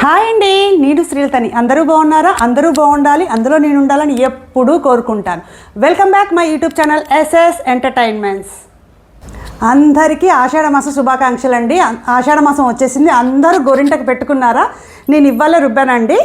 Hi అండి, నేను శ్రీలతని. అందరూ బాగున్నారా? అందరూ బాగుండాలి, అందులో నేను ఉండాలని ఎప్పుడూ కోరుకుంటాను. Welcome back my YouTube channel SS entertainments. అందరికీ ఆషాఢ మాసం శుభాకాంక్షలు అండి. ఆషాఢ మాసం వచ్చేసింది. అందరూ గోరింటకు పెట్టుకున్నారా? నేను ఇవ్వాలే రుబ్బానండి,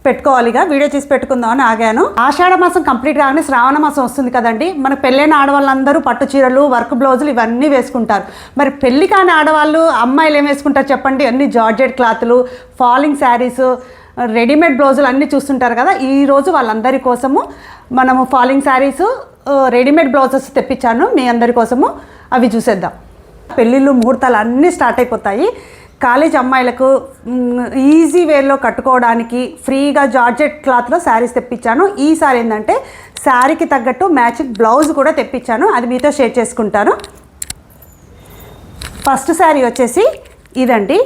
పెట్టుకోవాలిగా, వీడియో చేసి పెట్టుకుందామని ఆగాను. ఆషాఢ మాసం కంప్లీట్ కాగానే శ్రావణ మాసం వస్తుంది కదండి. మన పెళ్ళైన ఆడవాళ్ళందరూ పట్టు చీరలు, వర్క్ బ్లౌజులు ఇవన్నీ వేసుకుంటారు. మరి పెళ్ళి కాని ఆడవాళ్ళు, అమ్మాయిలు ఏం వేసుకుంటారు చెప్పండి? అన్ని జార్జెట్ క్లాతులు, ఫాలింగ్ శారీస్, రెడీమేడ్ బ్లౌజులు అన్నీ చూస్తుంటారు కదా. ఈరోజు వాళ్ళందరి కోసము మనము ఫాలింగ్ శారీస్, రెడీమేడ్ బ్లౌజెస్ తెప్పించాను మీ అందరి కోసము. అవి చూసేద్దాం. పెళ్ళిళ్ళు, ముహూర్తాలు అన్నీ స్టార్ట్ అయిపోతాయి. కాలేజ్ అమ్మాయిలకు ఈజీ వేలో కట్టుకోవడానికి ఫ్రీగా జార్జెట్ క్లాత్లో శారీస్ తెప్పించాను. ఈసారి ఏంటంటే శారీకి తగ్గట్టు మ్యాచింగ్ బ్లౌజ్ కూడా తెప్పించాను. అది మీతో షేర్ చేసుకుంటాను. ఫస్ట్ శారీ వచ్చేసి ఇదండి.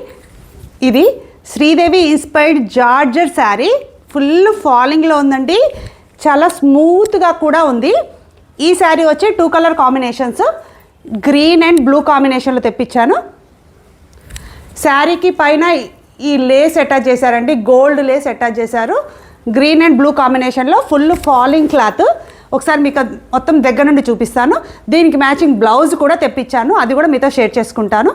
ఇది Sridevi inspired georgette sari. Full ఫాలింగ్లో ఉందండి, చాలా స్మూత్గా కూడా ఉంది. ఈ శారీ వచ్చి 2 colour combinations, green and blue కాంబినేషన్లో తెప్పించాను. శారీకి పైన ఈ లేస్ అటాచ్ చేశారండి, గోల్డ్ లేస్ అటాచ్ చేశారు. గ్రీన్ అండ్ బ్లూ కాంబినేషన్లో ఫుల్ ఫాలింగ్ క్లాత్. ఒకసారి మీకు మొత్తం దగ్గర నుండి చూపిస్తాను. దీనికి మ్యాచింగ్ బ్లౌజ్ కూడా తెప్పించాను, అది కూడా మీతో షేర్ చేసుకుంటాను.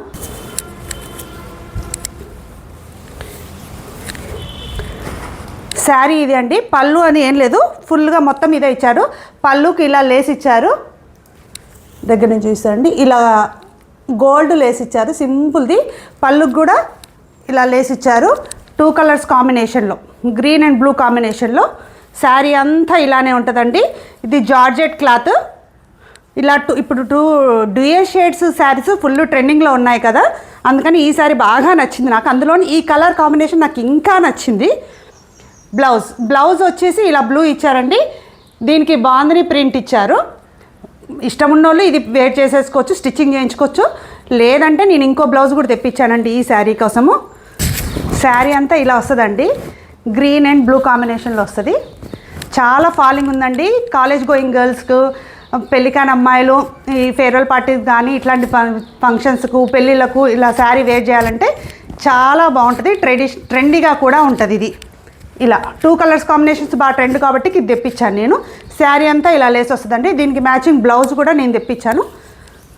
శారీ ఇది అండి. పళ్ళు అని ఏం లేదు, ఫుల్గా మొత్తం ఇదే ఇచ్చారు. పళ్ళుకి ఇలా లేస్ ఇచ్చారు. దగ్గర నుంచి చూస్తారండి, ఇలా గోల్డ్ లేస్ ఇచ్చారు, సింపుల్ది. పళ్ళుకి కూడా ఇలా లేస్ ఇచ్చారు. 2 కలర్స్ కాంబినేషన్లో, గ్రీన్ అండ్ బ్లూ కాంబినేషన్లో. శారీ అంతా ఇలానే ఉంటుందండి. ఇది జార్జెట్ క్లాత్. ఇలా ఇప్పుడు 2 డ్యూయల్ షేడ్స్ శారీస్ ఫుల్ ట్రెండింగ్లో ఉన్నాయి కదా, అందుకని ఈ శారీ బాగా నచ్చింది నాకు. అందులోని ఈ కలర్ కాంబినేషన్ నాకు ఇంకా నచ్చింది. బ్లౌజ్ వచ్చేసి ఇలా బ్లూ ఇచ్చారండి. దీనికి బాందిని ప్రింట్ ఇచ్చారు. ఇష్టం ఉన్నోళ్ళు ఇది వేర్ చేసేసుకోవచ్చు, స్టిచ్చింగ్ చేయించుకోవచ్చు. లేదంటే నేను ఇంకో బ్లౌజ్ కూడా తెప్పించానండి ఈ శారీ కోసము. శారీ అంతా ఇలా వస్తుందండి, గ్రీన్ అండ్ బ్లూ కాంబినేషన్లో వస్తుంది. చాలా ఫాలింగ్ ఉందండి. కాలేజ్ గోయింగ్ గర్ల్స్కు, పెళ్ళికాని అమ్మాయిలు, ఈ ఫేర్వెల్ పార్టీస్ కానీ ఇట్లాంటి ఫంక్షన్స్కు, పెళ్ళిళ్ళకు ఇలా శారీ వేర్ చేయాలంటే చాలా బాగుంటుంది. ట్రెండీగా కూడా ఉంటుంది. ఇది ఇలా 2 కలర్స్ కాంబినేషన్స్ బాగా ట్రెండ్ కాబట్టి ఇది తెప్పించాను నేను. శారీ అంతా ఇలా లేస్ వస్తుందండి. దీనికి మ్యాచింగ్ బ్లౌజ్ కూడా నేను తెప్పించాను,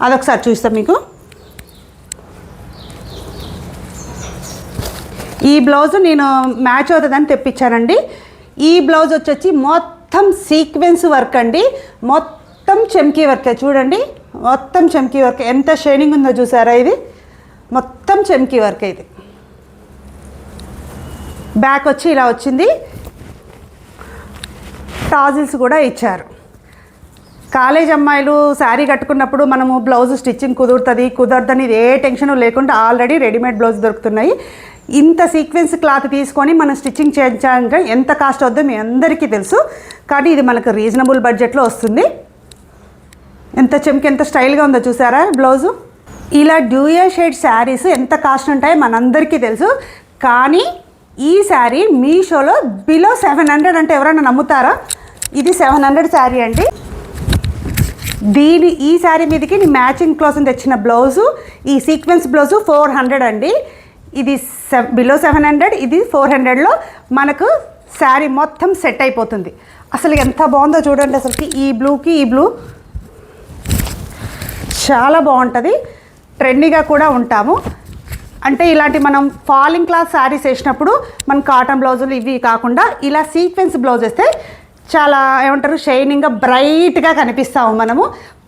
అదొకసారి చూస్తాను మీకు. ఈ బ్లౌజ్ నేను మ్యాచ్ అవుతుందని తెప్పించానండి. ఈ బ్లౌజ్ వచ్చి మొత్తం సీక్వెన్స్ వర్క్ అండి, మొత్తం చెమ్కీ వర్కే. చూడండి, మొత్తం చెమ్కీ వర్క్. ఎంత షైనింగ్ ఉందో చూసారా? ఇది మొత్తం చెమ్కీ వర్క్. ఇది బ్యాక్ వచ్చి ఇలా వచ్చింది. టాజిల్స్ కూడా ఇచ్చారు. కాలేజ్ అమ్మాయిలు శారీ కట్టుకున్నప్పుడు మనము బ్లౌజ్ స్టిచ్చింగ్ కుదరదని ఏ టెన్షన్ లేకుండా ఆల్రెడీ రెడీమేడ్ బ్లౌజ్ దొరుకుతున్నాయి. ఇంత సీక్వెన్స్ క్లాత్ తీసుకొని మనం స్టిచ్చింగ్ చేయించాలంటే ఎంత కాస్ట్ అవుద్దో మీ అందరికీ తెలుసు. కానీ ఇది మనకు రీజనబుల్ బడ్జెట్లో వస్తుంది. ఎంత చెంకి, ఎంత స్టైల్గా ఉందో చూసారా బ్లౌజు? ఇలా డ్యూయల్ షేడ్ శారీస్ ఎంత కాస్ట్ ఉంటాయో మనందరికీ తెలుసు. కానీ ఈ శారీ మీషోలో బిలో 700 అంటే ఎవరైనా నమ్ముతారా? ఇది 700 శారీ అండి. ఈ శారీ మీదకి మ్యాచింగ్ క్లాత్ తెచ్చిన బ్లౌజు, ఈ సీక్వెన్స్ బ్లౌజు 400 అండి. ఇది బిలో 700, ఇది 400లో మనకు శారీ మొత్తం సెట్ అయిపోతుంది. అసలు ఎంత బాగుందో చూడండి. అసలుకి ఈ బ్లూకి ఈ బ్లూ చాలా బాగుంటుంది. ట్రెండీగా కూడా ఉంటాము. అంటే ఇలాంటి మనం ఫాలింగ్ క్లాత్ శారీస్ వేసినప్పుడు మన కాటన్ బ్లౌజులు ఇవి కాకుండా ఇలా సీక్వెన్స్ బ్లౌజ్ వేస్తే చాలా ఏమంటారు, షైనింగ్గా బ్రైట్గా కనిపిస్తాము. మనము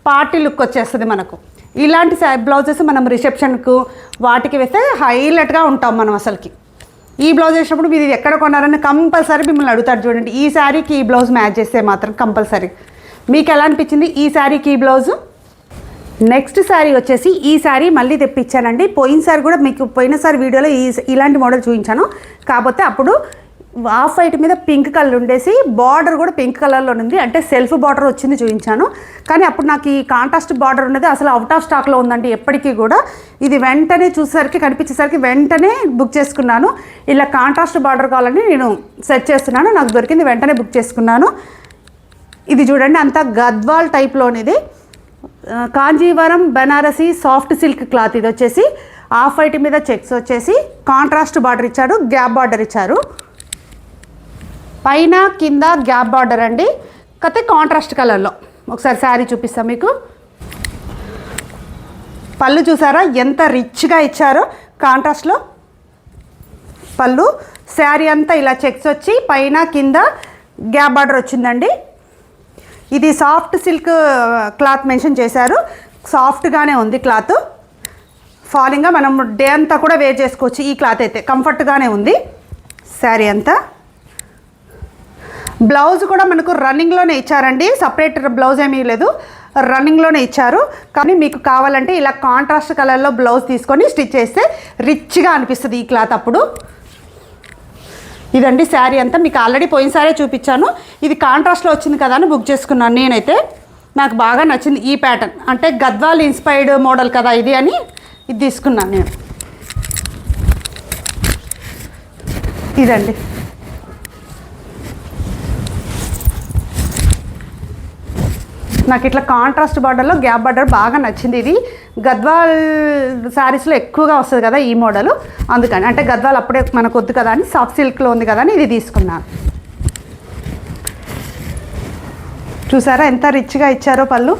పార్టీ లుక్ వచ్చేస్తుంది మనకు. ఇలాంటి బ్లౌజెస్ మనం రిసెప్షన్కు వాటికి వేస్తే హైలైట్గా ఉంటాం మనం అసలుకి. ఈ బ్లౌజ్ వేసినప్పుడు మీరు ఎక్కడ కొన్నారని కంపల్సరీ మిమ్మల్ని అడుగుతారు. చూడండి, ఈ శారీకి ఈ బ్లౌజ్ మ్యాచ్ చేస్తే మాత్రం కంపల్సరీ. మీకు ఎలా అనిపించింది ఈ శారీకి ఈ బ్లౌజు? నెక్స్ట్ శారీ వచ్చేసి ఈ శారీ మళ్ళీ తెప్పించానండి. పోయినసారి కూడా మీకు పోయినసారి వీడియోలో ఇలాంటి మోడల్ చూపించాను. కాకపోతే అప్పుడు ఆఫ్ వైట్ మీద పింక్ కలర్ ఉండేసి బార్డర్ కూడా పింక్ కలర్లో ఉంది, అంటే సెల్ఫ్ బార్డర్ వచ్చింది చూపించాను. కానీ అప్పుడు నాకు ఈ కాంట్రాస్ట్ బార్డర్ ఉన్నది అసలు అవుట్ ఆఫ్ స్టాక్లో ఉందండి ఎప్పటికీ కూడా. ఇది వెంటనే చూసేసరికి కనిపించేసరికి వెంటనే బుక్ చేసుకున్నాను. ఇలా కాంట్రాస్ట్ బార్డర్ కావాలని నేను సెర్చ్ చేస్తున్నాను, నాకు దొరికింది, వెంటనే బుక్ చేసుకున్నాను. ఇది చూడండి, అంతా గద్వాల్ టైప్లోనిది. Kanjeevaram Banarasi soft silk cloth ఇది వచ్చేసి. ఆఫ్ వైట్ మీద చెక్స్ వచ్చేసి కాంట్రాస్ట్ బార్డర్ ఇచ్చారు, గ్యాప్ బార్డర్ ఇచ్చారు. పైన కింద గ్యాప్ బార్డర్ అండి, కాకపోతే కాంట్రాస్ట్ కలర్లో. ఒకసారి శారీ చూపిస్తాం మీకు. పళ్ళు చూసారా ఎంత రిచ్గా ఇచ్చారో కాంట్రాస్ట్లో పళ్ళు. శారీ అంతా ఇలా చెక్స్ వచ్చి పైన కింద గ్యాప్ బార్డర్ వచ్చిందండి. ఇది సాఫ్ట్ సిల్క్ క్లాత్ మెన్షన్ చేశారు, సాఫ్ట్గానే ఉంది క్లాత్. ఫాలింగ్గా మనం డే అంతా కూడా వేర్ చేసుకోవచ్చు. ఈ క్లాత్ అయితే కంఫర్ట్గానే ఉంది. శారీ అంతా బ్లౌజ్ కూడా మనకు రన్నింగ్లోనే ఇచ్చారండి, సపరేట్ బ్లౌజ్ ఏమీ లేదు, రన్నింగ్లోనే ఇచ్చారు. కానీ మీకు కావాలంటే ఇలా కాంట్రాస్ట్ కలర్లో బ్లౌజ్ తీసుకొని స్టిచ్ చేస్తే రిచ్గా అనిపిస్తుంది ఈ క్లాత్ అప్పుడు. ఇదండి శారీ అంతా. మీకు ఆల్రెడీ పోయిన సారే చూపించాను, ఇది కాంట్రాస్ట్లో వచ్చింది కదా అని బుక్ చేసుకున్నాను నేనైతే. నాకు బాగా నచ్చింది ఈ ప్యాటర్న్, అంటే గద్వాల్ ఇన్స్పైర్డ్ మోడల్ కదా ఇది అని ఇది తీసుకున్నాను నేను. ఇదండి నాకు ఇట్లా కాంట్రాస్ట్ బార్డర్లో గ్యాప్ బార్డర్ బాగా నచ్చింది. ఇది గద్వాల్ శారీస్లో ఎక్కువగా వస్తుంది కదా ఈ మోడలు, అందుకని. అంటే గద్వాల్ అప్పుడే మనకు వద్దు కదా అని, సాఫ్ట్ సిల్క్లో ఉంది కదా అని ఇది తీసుకున్నాను. చూసారా ఎంత రిచ్గా ఇచ్చారో పళ్ళు.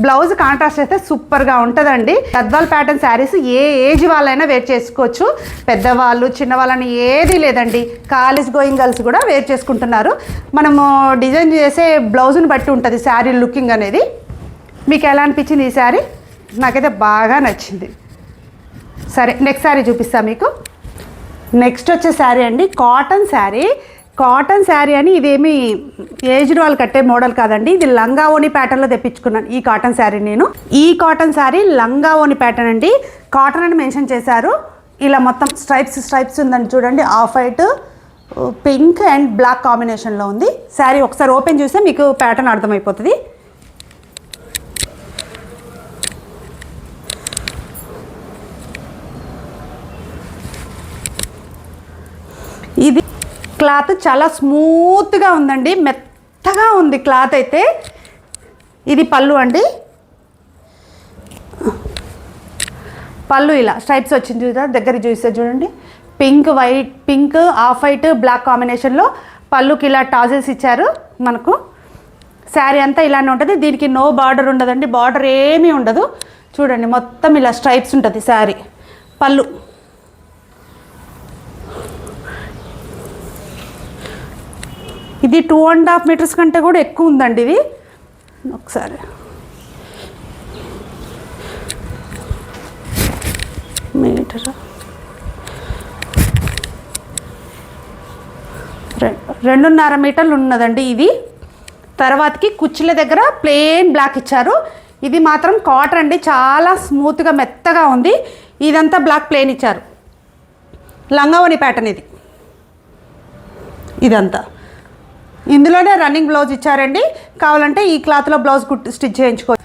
బ్లౌజ్ కాంట్రాస్ట్ అయితే సూపర్గా ఉంటుందండి. గద్వాల్ ప్యాటర్న్ శారీస్ ఏ ఏజ్ వాళ్ళైనా వేర్ చేసుకోవచ్చు, పెద్దవాళ్ళు చిన్నవాళ్ళని ఏది లేదండి. కాలేజ్ గోయింగ్ గర్ల్స్ కూడా వేర్ చేసుకుంటున్నారు. మనము డిజైన్ చేసే బ్లౌజ్ని బట్టి ఉంటుంది శారీ లుకింగ్ అనేది. మీకు ఎలా అనిపించింది ఈ శారీ? నాకైతే బాగా నచ్చింది. సరే నెక్స్ట్ శారీ చూపిస్తాను మీకు. నెక్స్ట్ వచ్చే శారీ అండి కాటన్ శారీ. కాటన్ శారీ అని ఇదేమి ఏజ్డ్ వాళ్ళు కట్టే మోడల్ కాదండి, ఇది లంగా ఓని ప్యాటర్న్లో తెప్పించుకున్నాను ఈ కాటన్ శారీ నేను. ఈ కాటన్ శారీ లంగా ఓని ప్యాటర్న్ అండి, కాటన్ అని మెన్షన్ చేశారు. ఇలా మొత్తం స్ట్రైప్స్ ఉందండి చూడండి, off white pink and black కాంబినేషన్లో ఉంది శారీ. ఒకసారి ఓపెన్ చేస్తే మీకు ప్యాటర్న్ అర్థమైపోతుంది. ఇది క్లాత్ చాలా స్మూత్గా ఉందండి, మెత్తగా ఉంది క్లాత్ అయితే. ఇది పళ్ళు అండి, పళ్ళు ఇలా స్ట్రైప్స్ వచ్చింది చూద్దా, దగ్గర చూస్తే చూడండి. పింక్ ఆఫ్ వైట్ బ్లాక్ కాంబినేషన్లో పళ్ళుకి ఇలా టాజిల్స్ ఇచ్చారు మనకు. శారీ అంతా ఇలానే ఉంటుంది, దీనికి నో బార్డర్ ఉండదండి, బార్డర్ ఏమీ ఉండదు. చూడండి మొత్తం ఇలా స్ట్రైప్స్ ఉంటుంది శారీ. పళ్ళు ఇది 2.5 మీటర్స్ కంటే కూడా ఎక్కువ ఉందండి ఇది. ఒకసారి మీటర్ 2.5 మీటర్లు ఉన్నదండి ఇది. తర్వాతకి కుచ్చుల దగ్గర ప్లెయిన్ బ్లాక్ ఇచ్చారు. ఇది మాత్రం కాటన్ అండి, చాలా స్మూత్గా మెత్తగా ఉంది. ఇదంతా బ్లాక్ ప్లెయిన్ ఇచ్చారు. లంగావోని ప్యాటర్న్ ఇది. ఇదంతా ఇందులోనే రన్నింగ్ బ్లౌజ్ ఇచ్చారండి. కావాలంటే ఈ క్లాత్లో బ్లౌజ్ స్టిచ్ చేయించుకోవచ్చు,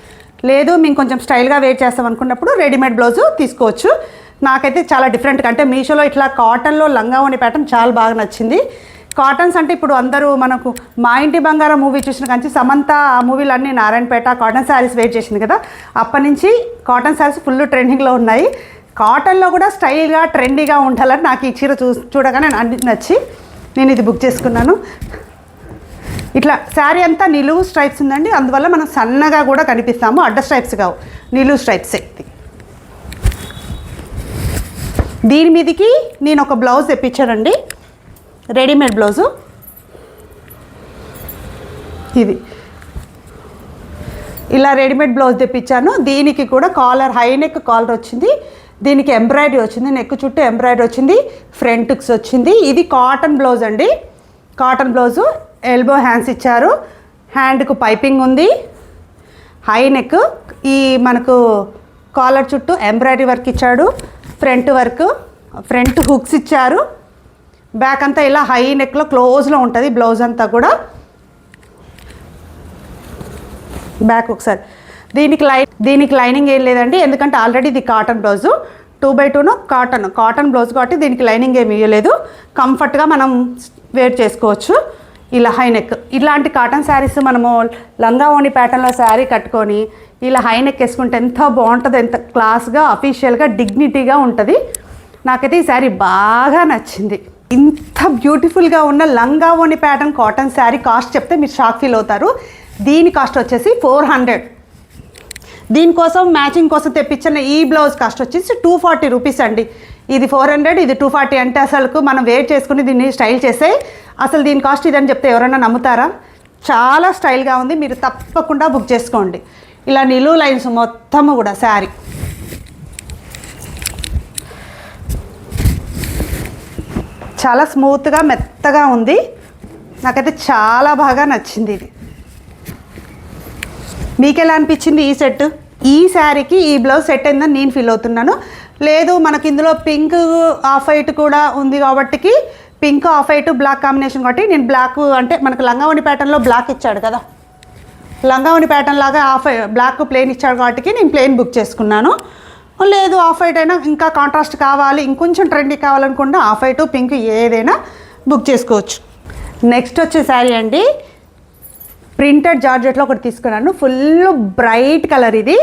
లేదు మేము కొంచెం స్టైల్గా వేర్ చేస్తాం అనుకున్నప్పుడు రెడీమేడ్ బ్లౌజు తీసుకోవచ్చు. నాకైతే చాలా డిఫరెంట్గా, అంటే మీషోలో ఇట్లా కాటన్లో లంగావోని ప్యాటర్న్ చాలా బాగా నచ్చింది. కాటన్స్ అంటే ఇప్పుడు అందరూ మనకు మా ఇంటి బంగారం మూవీ చూసిన కానీ సమంత ఆ మూవీలు అన్నీ నారాయణపేట కాటన్ శారీస్ వేర్ చేసింది కదా, అప్పటి నుంచి కాటన్ శారీస్ ఫుల్ ట్రెండింగ్లో ఉన్నాయి. కాటన్లో కూడా స్టైల్గా ట్రెండీగా ఉండాలని నాకు ఈ చీర చూడగానే నచ్చి నేను ఇది బుక్ చేసుకున్నాను. ఇట్లా శారీ అంతా నిలువు స్ట్రైప్స్ ఉందండి, అందువల్ల మనం సన్నగా కూడా కనిపిస్తాము. అడ్డ స్ట్రైప్స్ కావు, నిలువు స్ట్రైప్స్. దీని మీదకి నేను ఒక బ్లౌజ్ తెప్పించానండి, రెడీమేడ్ బ్లౌజు. ఇది ఇలా రెడీమేడ్ బ్లౌజ్ తెప్పించాను. దీనికి కూడా కాలర్, హై నెక్ కాలర్ వచ్చింది, దీనికి ఎంబ్రాయిడరీ వచ్చింది, నెక్ చుట్టూ ఎంబ్రాయిడరీ వచ్చింది, ఫ్రంట్స్ వచ్చింది. ఇది కాటన్ బ్లౌజ్ అండి, కాటన్ బ్లౌజు. ఎల్బో హ్యాండ్స్ ఇచ్చారు, హ్యాండ్కు పైపింగ్ ఉంది, హై నెక్. ఈ మనకు కాలర్ చుట్టూ ఎంబ్రాయిడరీ వర్క్ ఇచ్చాడు, ఫ్రంట్ వర్క్, ఫ్రంట్ హుక్స్ ఇచ్చారు. బ్యాక్ అంతా ఇలా హై నెక్లో క్లోజ్లో ఉంటుంది బ్లౌజ్ అంతా కూడా. బ్యాక్ ఒకసారి దీనికి లైనింగ్ ఏం లేదండి, ఎందుకంటే ఆల్రెడీ ఇది cotton blouse. 2x2 cotton blouse కాబట్టి దీనికి లైనింగ్ ఏమి ఇవ్వలేదు. కంఫర్ట్గా మనం వేర్ చేసుకోవచ్చు. ఇలా హైనెక్. ఇలాంటి కాటన్ శారీస్ మనము లంగా ఓణి ప్యాటర్న్లో శారీ కట్టుకొని ఇలా హైనెక్ వేసుకుంటే ఎంత బాగుంటుందో, ఎంత క్లాస్గా అఫీషియల్గా డిగ్నిటీగా ఉంటుంది. నాకైతే ఈ శారీ బాగా నచ్చింది. ఇంత బ్యూటిఫుల్గా ఉన్న లంగా ఓణి ప్యాటర్న్ కాటన్ శారీ కాస్ట్ చెప్తే మీరు షాక్ ఫీల్ అవుతారు. దీని కాస్ట్ వచ్చేసి 400. దీనికోసం మ్యాచింగ్ కోసం తెప్పించిన ఈ బ్లౌజ్ కాస్ట్ వచ్చేసి 240 రూపీస్ అండి. ఇది 400, ఇది 240 అంటే అసలు మనం వేర్ చేసుకుని దీన్ని స్టైల్ చేసే అసలు దీని కాస్ట్ ఇదని చెప్తే ఎవరైనా నమ్ముతారా? చాలా స్టైల్గా ఉంది. మీరు తప్పకుండా బుక్ చేసుకోండి. ఇలా నిలువు లైన్స్ మొత్తము కూడా శారీ చాలా స్మూత్గా మెత్తగా ఉంది. నాకైతే చాలా బాగా నచ్చింది ఇది. మీకు ఎలా అనిపించింది ఈ సెట్? ఈ శారీకి ఈ బ్లౌజ్ సెట్ అయిందని నేను ఫీల్ అవుతున్నాను. లేదు మనకి ఇందులో పింక్ ఆఫ్ వైట్ కూడా ఉంది కాబట్టి pink off white black combination కాబట్టి నేను బ్లాక్ అంటే మనకు లంగావణి ప్యాటర్న్లో బ్లాక్ ఇచ్చాడు కదా, లంగావణి ప్యాటర్న్ లాగా బ్లాక్ ప్లెయిన్ ఇచ్చాడు కాబట్టి నేను ప్లెయిన్ బుక్ చేసుకున్నాను. లేదు ఆఫ్ వైట్ అయినా ఇంకా కాంట్రాస్ట్ కావాలి, ఇంకొంచెం ట్రెండీ కావాలనుకుంటే ఆఫ్ వైట్ పింక్ ఏదైనా బుక్ చేసుకోవచ్చు. నెక్స్ట్ వచ్చే శారీ అండి, ప్రింటెడ్ జార్జెట్లో ఒకటి తీసుకున్నాను. Full bright colour. ఇది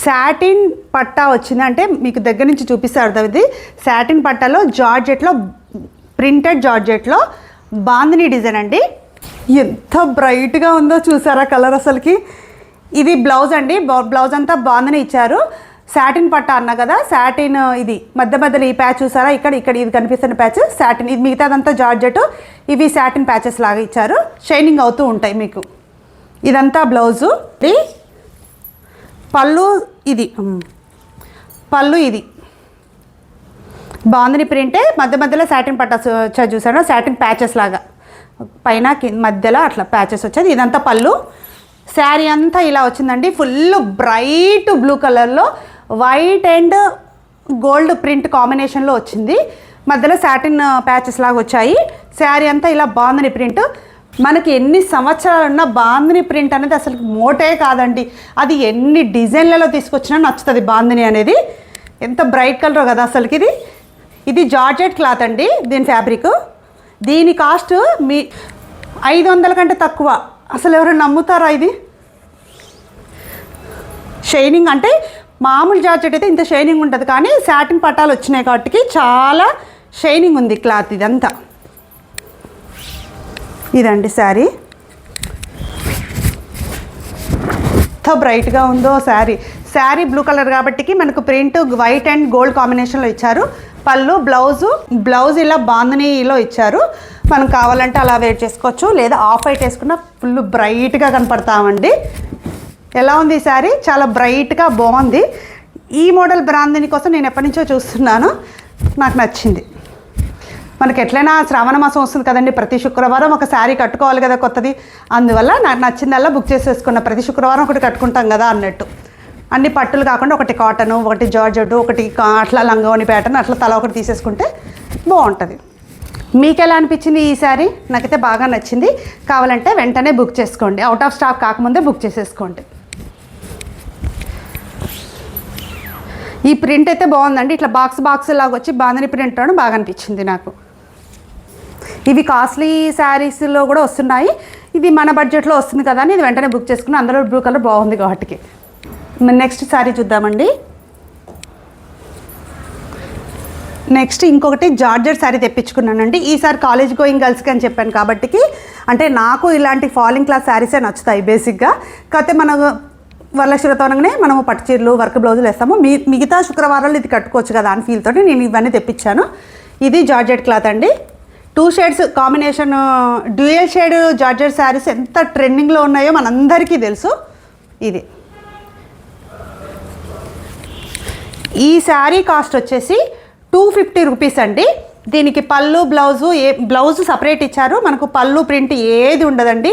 సాటిన్ పట్టా వచ్చింది, అంటే మీకు దగ్గర నుంచి చూపిస్తే అర్థమైంది. సాటిన్ పట్టాలో జార్జెట్లో ప్రింటెడ్ జార్జెట్లో బాందిని డిజైన్ అండి. ఎంత బ్రైట్గా ఉందో చూసారా కలర్ అసలుకి. ఇది బ్లౌజ్ అండి, బ్లౌజ్ అంతా బాందిని ఇచ్చారు. సాటిన్ పట్టా అన్నా కదా, సాటిన్ ఇది మధ్య మధ్యలో ఈ ప్యాచ్ చూసారా, ఇక్కడ ఇది కనిపిస్తున్న ప్యాచ్ సాటిన్. ఇది మిగతాదంతా జార్జెట్, ఇవి సాటిన్ ప్యాచెస్ లాగా ఇచ్చారు, షైనింగ్ అవుతూ ఉంటాయి మీకు. ఇదంతా బ్లౌజు. పళ్ళు ఇది పళ్ళు, ఇది బాందిని ప్రింటే, మధ్య మధ్యలో సాటిన్ పట్టా వచ్చాయి చూసారా, సాటిన్ ప్యాచెస్ లాగా పైన మధ్యలో అట్లా ప్యాచెస్ వచ్చేది. ఇదంతా పళ్ళు. శారీ అంతా ఇలా వచ్చిందండి, ఫుల్ బ్రైట్ బ్లూ కలర్లో వైట్ అండ్ గోల్డ్ ప్రింట్ కాంబినేషన్లో వచ్చింది. మధ్యలో సాటిన్ ప్యాచెస్ లాగా వచ్చాయి. శారీ అంతా ఇలా బాందిని ప్రింట్. మనకి ఎన్ని సంవత్సరాలు ఉన్న బాందిని ప్రింట్ అనేది అసలు మోటే కాదండి. అది ఎన్ని డిజైన్లలో తీసుకొచ్చినా నచ్చుతుంది బాందిని అనేది. ఎంత బ్రైట్ కలర్ కదా అసలుకి. ఇది జార్జెట్ క్లాత్ అండి, దీని ఫ్యాబ్రిక్. దీని కాస్ట్ మీ 500 కంటే తక్కువ. అసలు ఎవరైనా నమ్ముతారా? ఇది షైనింగ్ అంటే మామూలు జార్జెట్ అయితే ఇంత షైనింగ్ ఉంటుంది, కానీ సాటిన్ పట్టాలు వచ్చినాయి కాబట్టి చాలా షైనింగ్ ఉంది క్లాత్. ఇదంతా ఇదండి శారీ. ఎంత బ్రైట్గా ఉందో శారీ. శారీ బ్లూ కలర్ కాబట్టి మనకు ప్రింట్ వైట్ అండ్ గోల్డ్ కాంబినేషన్లో ఇచ్చారు. పళ్ళు, బ్లౌజ్ ఇలా బాందినీలో ఇచ్చారు. మనం కావాలంటే అలా వేర్ చేసుకోవచ్చు, లేదా ఆఫ్ వైట్ వేసుకున్న ఫుల్ బ్రైట్గా కనపడతామండి. ఎలా ఉంది ఈ శారీ? చాలా బ్రైట్గా బాగుంది. ఈ మోడల్ బాందిని కోసం నేను ఎప్పటి నుంచో చూస్తున్నాను, నాకు నచ్చింది. మనకి ఎట్లయినా శ్రావణ మాసం వస్తుంది కదండి, ప్రతి శుక్రవారం ఒక శారీ కట్టుకోవాలి కదా కొత్తది. అందువల్ల నాకు నచ్చిందల్లా బుక్ చేసేసుకున్న. ప్రతి శుక్రవారం ఒకటి కట్టుకుంటాం కదా అన్నట్టు. అన్ని పట్టులు కాకుండా ఒకటి కాటన్, ఒకటి జార్జెట్, ఒకటి అట్లా లంగావోని ప్యాటర్న్, అట్లా తల ఒకటి తీసేసుకుంటే బాగుంటుంది. మీకు ఎలా అనిపించింది ఈ శారీ? నాకైతే బాగా నచ్చింది. కావాలంటే వెంటనే బుక్ చేసుకోండి, అవుట్ ఆఫ్ స్టాక్ కాకముందే బుక్ చేసేసుకోండి. ఈ ప్రింట్ అయితే బాగుందండి, ఇట్లా బాక్స్ లాగా వచ్చి బాందిని ప్రింట్ అవడం బాగా అనిపించింది నాకు. ఇవి కాస్ట్లీ శారీస్లో కూడా వస్తున్నాయి, ఇది మన బడ్జెట్లో వస్తుంది కదా అని ఇది వెంటనే బుక్ చేసుకుని. అందులో బ్లూ కలర్ బాగుంది కాబట్టి. నెక్స్ట్ శారీ చూద్దామండి. నెక్స్ట్ ఇంకొకటి జార్జెట్ శారీ తెప్పించుకున్నానండి. ఈసారి కాలేజ్ గోయింగ్ గర్ల్స్కి అని చెప్పాను కాబట్టి, అంటే నాకు ఇలాంటి ఫాలింగ్ క్లాస్ శారీసే నచ్చుతాయి బేసిక్గా. కాకపోతే మన వరలక్ష్మితోనగానే మనము పట్టు చీరలు, వర్క్ బ్లౌజులు వేస్తాము. మిగతా శుక్రవారాలు ఇది కట్టుకోవచ్చు కదా అని ఫీల్ తోటి నేను ఇవన్నీ తెప్పించాను. ఇది జార్జెట్ క్లాత్ అండి, 2 shades combination, dual shade georgette saris ఎంత ట్రెండింగ్లో ఉన్నాయో మనందరికీ తెలుసు. ఇది ఈ శారీ కాస్ట్ వచ్చేసి 250 రూపీస్ అండి. దీనికి పళ్ళు, బ్లౌజు సపరేట్ ఇచ్చారు. మనకు పళ్ళు ప్రింట్ ఏది ఉండదండి.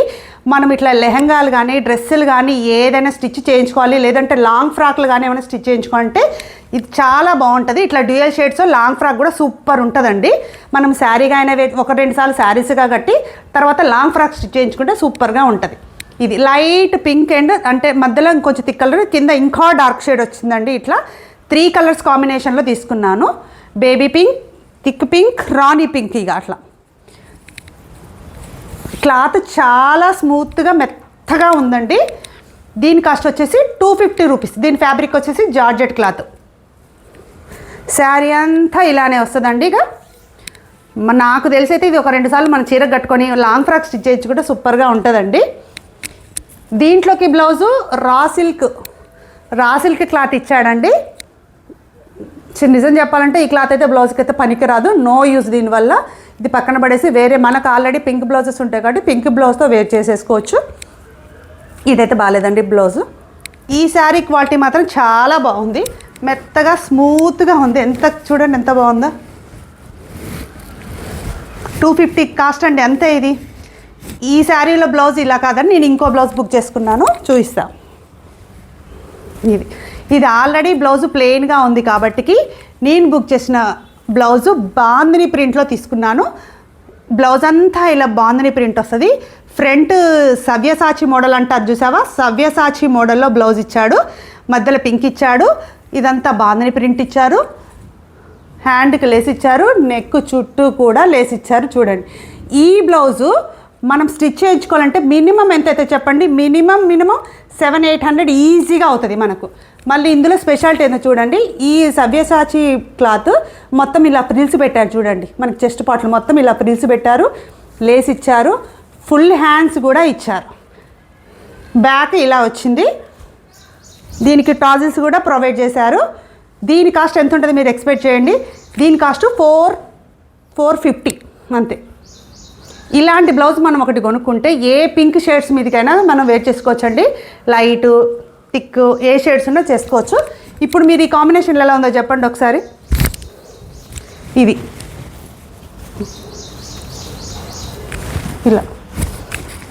మనం ఇట్లా లెహంగాలు కానీ, డ్రెస్సులు కానీ ఏదైనా స్టిచ్ చేయించుకోవాలి, లేదంటే లాంగ్ ఫ్రాక్లు కానీ ఏమైనా స్టిచ్ చేయించుకోవాలంటే ఇది చాలా బాగుంటుంది. ఇట్లా డ్యూయల్ షేడ్స్ లాంగ్ ఫ్రాక్ కూడా సూపర్ ఉంటుందండి. మనం శారీగా అయినా 1-2 సార్లు శారీస్గా కట్టి తర్వాత లాంగ్ ఫ్రాక్ స్టిచ్ చేయించుకుంటే సూపర్గా ఉంటుంది. ఇది లైట్ పింక్ అండ్ అంటే మధ్యలో ఇంకొంచెం థిక్ కలర్, కింద ఇంకా డార్క్ షేడ్ వచ్చిందండి. ఇట్లా 3 కలర్స్ కాంబినేషన్లో తీసుకున్నాను. బేబీ పింక్, థిక్ పింక్, రాణి పింక్, ఇక అట్లా క్లాత్ చాలా స్మూత్గా మెత్తగా ఉందండి. దీని కాస్ట్ వచ్చేసి 250 రూపీస్. దీని ఫ్యాబ్రిక్ వచ్చేసి జార్జెట్ క్లాత్. శారీ అంతా ఇలానే వస్తుందండి. ఇక నాకు తెలిసి అయితే ఇది ఒక 2 సార్లు మన చీర కట్టుకొని లాంగ్ ఫ్రాక్ స్టిచ్ చేయించుకుంటే సూపర్గా ఉంటుందండి. దీంట్లోకి బ్లౌజు రా సిల్క్ క్లాత్ ఇచ్చాడండి. నిజం చెప్పాలంటే ఈ క్లాత్ అయితే బ్లౌజ్కి అయితే పనికిరాదు, నో యూజ్. దీనివల్ల ఇది పక్కన పడేసి వేరే మనకు ఆల్రెడీ పింక్ బ్లౌజెస్ ఉంటాయి కాబట్టి పింక్ బ్లౌజ్తో వేర్ చేసేసుకోవచ్చు. ఇదైతే బాగాలేదండి బ్లౌజు. ఈ శారీ క్వాలిటీ మాత్రం చాలా బాగుంది, మెత్తగా స్మూత్గా ఉంది. ఎంత చూడండి ఎంత బాగుందో. 250 కాస్ట్ అండి, అంతే. ఇది ఈ శారీలో బ్లౌజ్ ఇలా కాదని నేను ఇంకో బ్లౌజ్ బుక్ చేసుకున్నాను, చూపిస్తా. ఇది ఆల్రెడీ బ్లౌజు ప్లెయిన్గా ఉంది కాబట్టి నేను బుక్ చేసిన బ్లౌజు బాందిని ప్రింట్లో తీసుకున్నాను. బ్లౌజ్ అంతా ఇలా బాందిని ప్రింట్ వస్తుంది. ఫ్రంట్ సవ్యసాచి మోడల్ అంటారు చూసావా, సవ్యసాచి మోడల్లో బ్లౌజ్ ఇచ్చాడు. మధ్యలో పింక్ ఇచ్చాడు. ఇదంతా బాందిని ప్రింట్ ఇచ్చారు. హ్యాండ్కి లేస్ ఇచ్చారు, నెక్ చుట్టూ కూడా లేస్ ఇచ్చారు. చూడండి, ఈ బ్లౌజు మనం స్టిచ్ చేయించుకోవాలంటే మినిమం ఎంత అయితే చెప్పండి, మినిమం 700-800 ఈజీగా అవుతుంది మనకు. మళ్ళీ ఇందులో స్పెషాలిటీ ఏందో చూడండి, ఈ సవ్యసాచి క్లాత్ మొత్తం ఇలా ఫ్రిల్స్ పెట్టారు. చూడండి, మనకి చెస్ట్ పార్ట్లు మొత్తం ఇలా ఫ్రిల్స్ పెట్టారు, లేస్ ఇచ్చారు, ఫుల్ హ్యాండ్స్ కూడా ఇచ్చారు. బ్యాక్ ఇలా వచ్చింది. దీనికి టాజిల్స్ కూడా ప్రొవైడ్ చేశారు. దీని కాస్ట్ ఎంత ఉంటుంది మీరు ఎక్స్పెక్ట్ చేయండి. దీని కాస్ట్ 450 అంతే. ఇలాంటి బ్లౌజ్ మనం ఒకటి కొనుక్కుంటే ఏ పింక్ షేడ్స్ మీదకైనా మనం వేర్ చేసుకోవచ్చండి. లైట్ థిక్ ఏ షేడ్స్ ఉన్నా చేసుకోవచ్చు. ఇప్పుడు మీరు ఈ కాంబినేషన్లో ఎలా ఉందో చెప్పండి ఒకసారి. ఇది ఇలా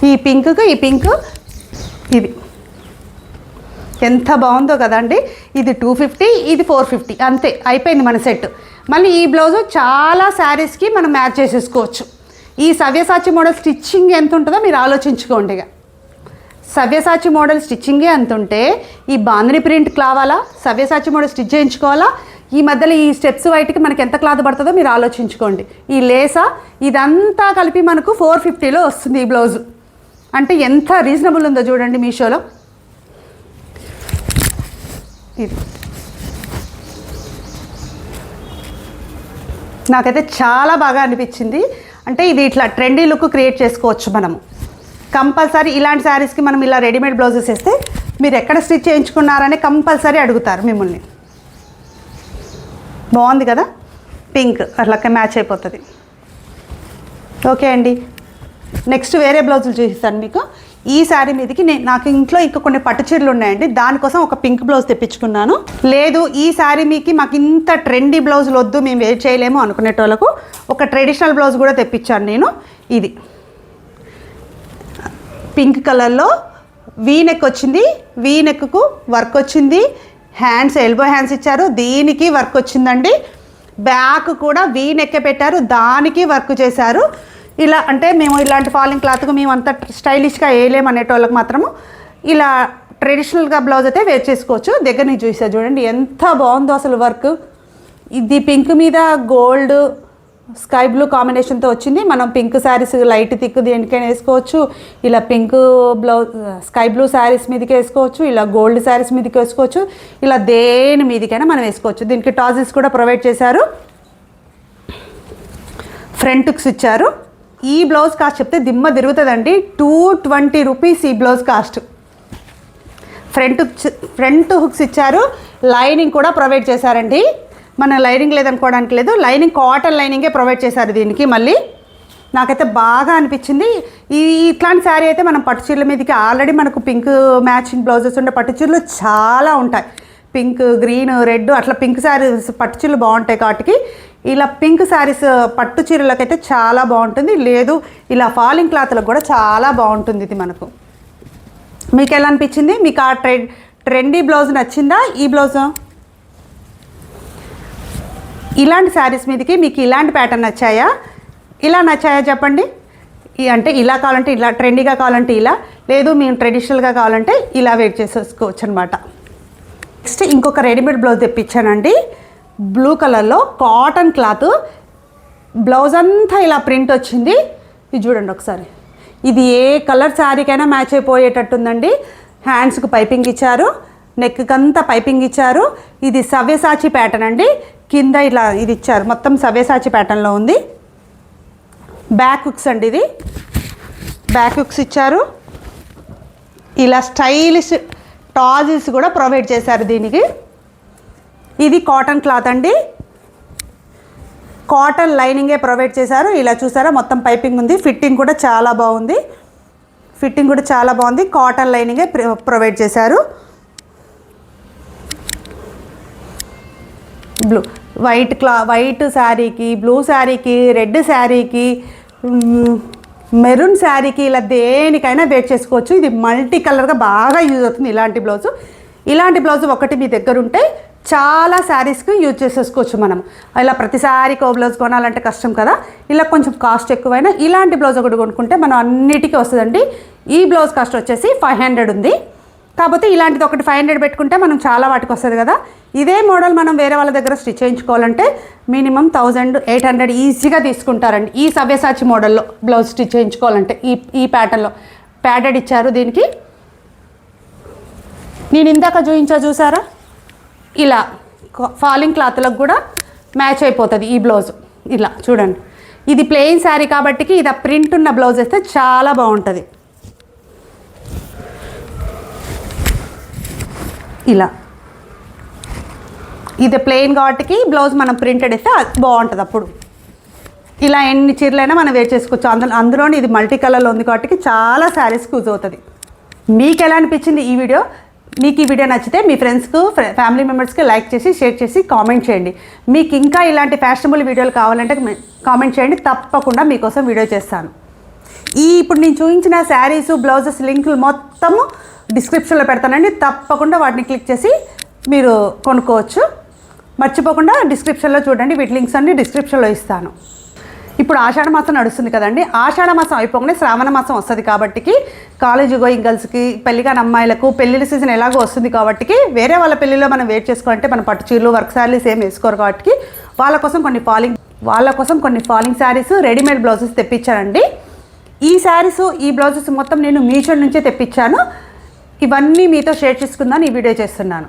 ఈ పింక్కి ఈ పింక్ ఇది ఎంత బాగుందో కదండి. ఇది 250, ఇది 450 అంతే, అయిపోయింది మన సెట్. మళ్ళీ ఈ బ్లౌజు చాలా శారీస్కి మనం మ్యాచ్ చేసేసుకోవచ్చు. ఈ సవ్యసాచి మోడల్ స్టిచ్చింగ్ ఎంత ఉంటుందో మీరు ఆలోచించుకోండి. ఇక సవ్యసాచి మోడల్ స్టిచ్చింగే ఎంత ఉంటే ఈ బాందిని ప్రింట్ కావాలా, సవ్యసాచి మోడల్ స్టిచ్ చేయించుకోవాలా, ఈ మధ్యలో ఈ స్టెప్స్ వైట్కి మనకి ఎంత క్లాత్ పడుతుందో మీరు ఆలోచించుకోండి. ఈ లేసా ఇదంతా కలిపి మనకు 450లో వస్తుంది ఈ బ్లౌజు. అంటే ఎంత రీజనబుల్ ఉందో చూడండి మీషోలో. ఇది నాకైతే చాలా బాగా అనిపించింది. అంటే ఇది ఇట్లా ట్రెండీ లుక్ క్రియేట్ చేసుకోవచ్చు మనము. కంపల్సరీ ఇలాంటి శారీస్కి మనం ఇలా రెడీమేడ్ బ్లౌజెస్ వేస్తే మీరు ఎక్కడ స్టిచ్ చేయించుకున్నారని కంపల్సరీ అడుగుతారు మిమ్మల్ని. బాగుంది కదా, పింక్ అట్లా మ్యాచ్ అయిపోతుంది. ఓకే అండి, నెక్స్ట్ వేరే బ్లౌజులు చూపిస్తాను మీకు. ఈ శారీ మీదకి నాకు ఇంట్లో ఇంకా కొన్ని పట్టు చీరలు ఉన్నాయండి, దానికోసం ఒక పింక్ బ్లౌజ్ తెప్పించుకున్నాను. లేదు ఈ శారీ మీకు మాకు ఇంత ట్రెండీ బ్లౌజులు వద్దు, మేము వేర్ చేయలేము అనుకునేటోళ్ళకు ఒక ట్రెడిషనల్ బ్లౌజ్ కూడా తెప్పించాను నేను. ఇది పింక్ కలర్లో వీ నెక్ వచ్చింది, వీ నెక్కు వర్క్ వచ్చింది, హ్యాండ్స్ ఎల్బో హ్యాండ్స్ ఇచ్చారు, దీనికి వర్క్ వచ్చిందండి. బ్యాక్ కూడా వీ నెక్కే పెట్టారు, దానికి వర్క్ చేశారు. ఇలా అంటే మేము ఇలాంటి ఫాలింగ్ క్లాత్కు మేము అంత స్టైలిష్గా వేయలేము అనేటోళ్ళకి మాత్రము ఇలా ట్రెడిషనల్గా బ్లౌజ్ అయితే వేర్ చేసుకోవచ్చు. దగ్గర నుంచి చూసా చూడండి ఎంత బాగుందో అసలు వర్క్. ఇది పింక్ మీద గోల్డ్ స్కై బ్లూ కాంబినేషన్తో వచ్చింది. మనం పింక్ శారీస్ లైట్ థిక్ దేనికైనా వేసుకోవచ్చు. ఇలా pink blouse sky blue saris మీదకి వేసుకోవచ్చు, ఇలా గోల్డ్ శారీస్ మీదకి వేసుకోవచ్చు, ఇలా దేని మీదకైనా మనం వేసుకోవచ్చు. దీనికి టాజిల్స్ కూడా ప్రొవైడ్ చేశారు, ఫ్రంట్ హుక్స్ ఇచ్చారు. ఈ బ్లౌజ్ కాస్ట్ చెప్తే దిమ్మ తిరుగుతుందండి, 220 రూపీస్ ఈ బ్లౌజ్ కాస్ట్. ఫ్రంట్ హుక్స్ ఇచ్చారు, లైనింగ్ కూడా ప్రొవైడ్ చేశారండి. మన లైనింగ్ లేదనుకోవడానికి లేదు, లైనింగ్ కాటన్ లైనింగే ప్రొవైడ్ చేశారు దీనికి. మళ్ళీ నాకైతే బాగా అనిపించింది. ఇట్లాంటి శారీ అయితే మనం పట్టు చీరల మీదకి ఆల్రెడీ మనకు పింక్ మ్యాచింగ్ బ్లౌజెస్ ఉండే పట్టు చీరలు చాలా ఉంటాయి. పింక్, గ్రీన్, రెడ్ అట్లా పింక్ శారీస్ పట్టు చీరలు బాగుంటాయి కాబట్టి ఇలా పింక్ శారీస్ పట్టు చీరలకైతే చాలా బాగుంటుంది. లేదు ఇలా ఫాలింగ్ క్లాత్లకు కూడా చాలా బాగుంటుంది ఇది మనకు. మీకు ఎలా అనిపించింది? మీకు ఆ ట్రెండీ బ్లౌజ్ నచ్చిందా? ఈ బ్లౌజ్ ఇలాంటి శారీస్ మీదకి మీకు ఇలాంటి ప్యాటర్న్ నచ్చాయా? ఇలా నచ్చాయా చెప్పండి. అంటే ఇలా కావాలంటే ఇలా, ట్రెండీగా కావాలంటే ఇలా, లేదు మేము ట్రెడిషనల్గా కావాలంటే ఇలా వెయిట్ చేసేసుకోవచ్చు అనమాట. నెక్స్ట్ ఇంకొక రెడీమేడ్ బ్లౌజ్ తెప్పించానండి, బ్లూ కలర్లో కాటన్ క్లాత్, బ్లౌజ్ అంతా ఇలా ప్రింట్ వచ్చింది. ఇది చూడండి ఒకసారి, ఇది ఏ కలర్ శారీకైనా మ్యాచ్ అయిపోయేటట్టుందండి. హ్యాండ్స్కి పైపింగ్ ఇచ్చారు, నెక్కి అంతా పైపింగ్ ఇచ్చారు. ఇది సవ్యసాచి ప్యాటర్న్ అండి. కింద ఇలా ఇది ఇచ్చారు, మొత్తం సవ్యసాచి ప్యాటర్న్లో ఉంది. బ్యాక్ హుక్స్ అండి, ఇది బ్యాక్ హుక్స్ ఇచ్చారు. ఇలా స్టైలిష్ టాజిల్స్ కూడా ప్రొవైడ్ చేశారు దీనికి. ఇది కాటన్ క్లాత్ అండి, కాటన్ లైనింగే ప్రొవైడ్ చేశారు. ఇలా చూసారా మొత్తం పైపింగ్ ఉంది. ఫిట్టింగ్ కూడా చాలా బాగుంది, కాటన్ లైనింగే ప్రొవైడ్ చేశారు. వైట్ శారీకి, బ్లూ శారీకి, రెడ్ శారీకి, మెరూన్ శారీకి ఇలా దేనికైనా వేర్ చేసుకోవచ్చు. ఇది మల్టీ కలర్గా బాగా యూజ్ అవుతుంది ఇలాంటి బ్లౌజ్ ఒకటి మీ దగ్గర ఉంటే చాలా శారీస్కి యూజ్ చేసేసుకోవచ్చు మనం. ఇలా ప్రతిసారికి ఓ బ్లౌజ్ కొనాలంటే కష్టం కదా, ఇలా కొంచెం కాస్ట్ ఎక్కువైనా ఇలాంటి బ్లౌజ్ ఒకటి కొనుక్కుంటే మనం అన్నిటికీ వస్తుందండి. ఈ బ్లౌజ్ కాస్ట్ వచ్చేసి 500 ఉంది. కాకపోతే ఇలాంటిది ఒకటి 500 పెట్టుకుంటే మనం చాలా వాటికి వస్తుంది కదా. ఇదే మోడల్ మనం వేరే వాళ్ళ దగ్గర స్టిచ్ చేయించుకోవాలంటే మినిమం 1800 ఈజీగా తీసుకుంటారండి. ఈ సవ్యసాచి మోడల్లో బ్లౌజ్ స్టిచ్ చేయించుకోవాలంటే ఈ ప్యాటర్న్లో ప్యాడెడ్ ఇచ్చారు. దీనికి నేను ఇందాక చూసారా, ఇలా ఫాలింగ్ క్లాత్లకు కూడా మ్యాచ్ అయిపోతుంది ఈ బ్లౌజ్. ఇలా చూడండి, ఇది ప్లెయిన్ శారీ కాబట్టి ఇది ప్రింట్ ఉన్న బ్లౌజ్ వేస్తే చాలా బాగుంటుంది. ఇలా ఇది ప్లెయిన్ కాబట్టి బ్లౌజ్ మనం ప్రింటెడ్ వేస్తే బాగుంటుంది. అప్పుడు ఇలా ఎన్ని చీరలైనా మనం వేర్ చేసుకోవచ్చు. అందులోని ఇది మల్టీ కలర్లో ఉంది కాబట్టి చాలా శారీస్కి యూజ్ అవుతుంది. మీకు ఎలా అనిపించింది ఈ వీడియో? మీకు ఈ వీడియో నచ్చితే మీ ఫ్రెండ్స్కు, ఫ్యామిలీ మెంబర్స్కి లైక్ చేసి, షేర్ చేసి, కామెంట్ చేయండి. మీకు ఇంకా ఇలాంటి ఫ్యాషనబుల్ వీడియోలు కావాలంటే కామెంట్ చేయండి, తప్పకుండా మీకోసం వీడియో చేస్తాను. ఇప్పుడు నేను చూపించిన శారీస్, బ్లౌజెస్ లింకులు మొత్తము డిస్క్రిప్షన్లో పెడతానండి. తప్పకుండా వాటిని క్లిక్ చేసి మీరు కొనుక్కోవచ్చు. మర్చిపోకుండా డిస్క్రిప్షన్లో చూడండి, వీటి లింక్స్ అన్ని డిస్క్రిప్షన్లో ఇస్తాను. ఇప్పుడు ఆషాఢ మాసం నడుస్తుంది కదండి. ఆషాఢ మాసం అయిపోగానే శ్రావణ మాసం వస్తుంది కాబట్టి కాలేజ్ గోయింగ్ గర్ల్స్కి, పెళ్ళిగాని అమ్మాయిలకు పెళ్ళిళ్ళ సీజన్ ఎలాగో వస్తుంది కాబట్టి వేరే వాళ్ళ పెళ్ళిలో మనం వేర్ చేసుకోవాలంటే మన పట్టు చీరలు, వర్క్ శారీస్ ఏం వేసుకోరు కాబట్టి వాళ్ళ కోసం కొన్ని ఫాలింగ్ శారీస్, రెడీమేడ్ బ్లౌజెస్ తెప్పించానండి. ఈ శారీస్, ఈ బ్లౌజెస్ మొత్తం నేను మీషో నుంచే తెప్పించాను. ఇవన్నీ మీతో షేర్ చేసుకుందాను ఈ వీడియో చేస్తున్నాను.